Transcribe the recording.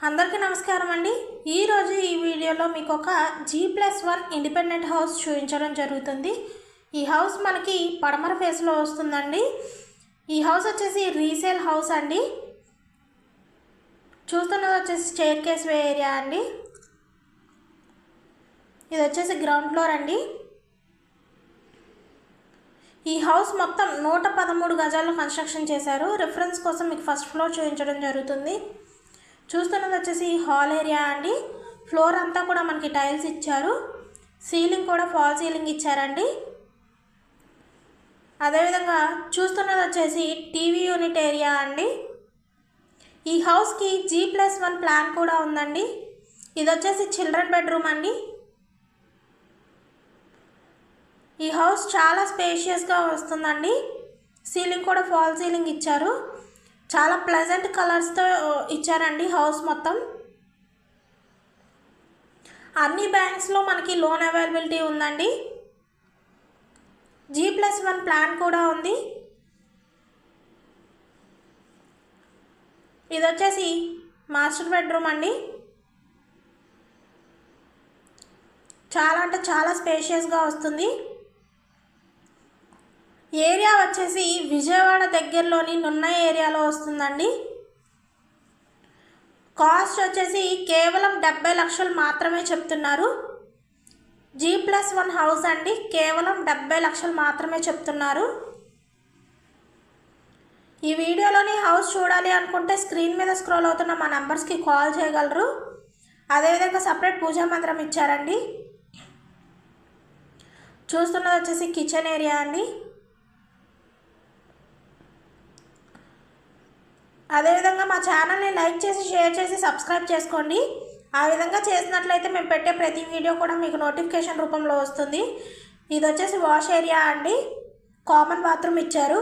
అందరికీ నమస్కారం అండి। ఈరోజు ఈ వీడియోలో మీకు ఒక G+1 ఇండిపెండెంట్ హౌస్ చూపించడం జరుగుతుంది। ఈ హౌస్ మనకి పడమర ఫేస్లో వస్తుందండి। ఈ హౌస్ వచ్చేసి రీసేల్ హౌస్ అండి। చూస్తున్నది వచ్చేసి స్టేర్ కేస్ వే ఏరియా అండి। ఇది వచ్చేసి గ్రౌండ్ ఫ్లోర్ అండి। ఈ హౌస్ మొత్తం 113 గజాల్లో కన్స్ట్రక్షన్ చేశారు। రిఫరెన్స్ కోసం మీకు ఫస్ట్ ఫ్లోర్ చూపించడం జరుగుతుంది। చూస్తున్నది వచ్చేసి హాల్ ఏరియా అండి। ఫ్లోర్ అంతా కూడా మనకి టైల్స్ ఇచ్చారు। సీలింగ్ కూడా ఫాల్ సీలింగ్ ఇచ్చారండి। అదేవిధంగా చూస్తున్నది వచ్చేసి టీవీ యూనిట్ ఏరియా అండి। ఈ హౌస్కి G+1 ప్లాన్ కూడా ఉందండి। ఇది వచ్చేసి చిల్డ్రన్ బెడ్రూమ్ అండి। ఈ హౌస్ చాలా స్పేషియస్గా వస్తుందండి। సీలింగ్ కూడా ఫాల్ సీలింగ్ ఇచ్చారు। చాలా ప్లెజెంట్ కలర్స్తో ఇచ్చారండి హౌస్ మొత్తం। అన్ని బ్యాంక్స్లో మనకి లోన్ అవైలబిలిటీ ఉందండి। G+1 ప్లాన్ కూడా ఉంది। ఇది వచ్చేసి మాస్టర్ బెడ్రూమ్ అండి। చాలా అంటే చాలా స్పేషియస్గా వస్తుంది। ఏరియా వచ్చేసి విజయవాడ దగ్గరలోని నున్న ఏరియాలో వస్తుందండి। కాస్ట్ వచ్చేసి కేవలం 70 లక్షలు మాత్రమే చెప్తున్నారు। G+1 హౌస్ అండి, కేవలం 70 లక్షలు మాత్రమే చెప్తున్నారు। ఈ వీడియోలోని హౌస్ చూడాలి అనుకుంటే స్క్రీన్ మీద స్క్రోల్ అవుతున్న మా నంబర్స్కి కాల్ చేయగలరు। అదేవిధంగా సపరేట్ పూజా మందిరం ఇచ్చారండి। చూస్తున్నది వచ్చేసి కిచెన్ ఏరియా అండి। అదేవిధంగా మా ఛానల్ని లైక్ చేసి షేర్ చేసి సబ్స్క్రైబ్ చేసుకోండి। ఆ విధంగా చేసినట్లయితే మేము పెట్టే ప్రతి వీడియో కూడా మీకు నోటిఫికేషన్ రూపంలో వస్తుంది। ఇది వచ్చేసి వాష్ ఏరియా అండి, కామన్ బాత్రూమ్ ఇచ్చారు।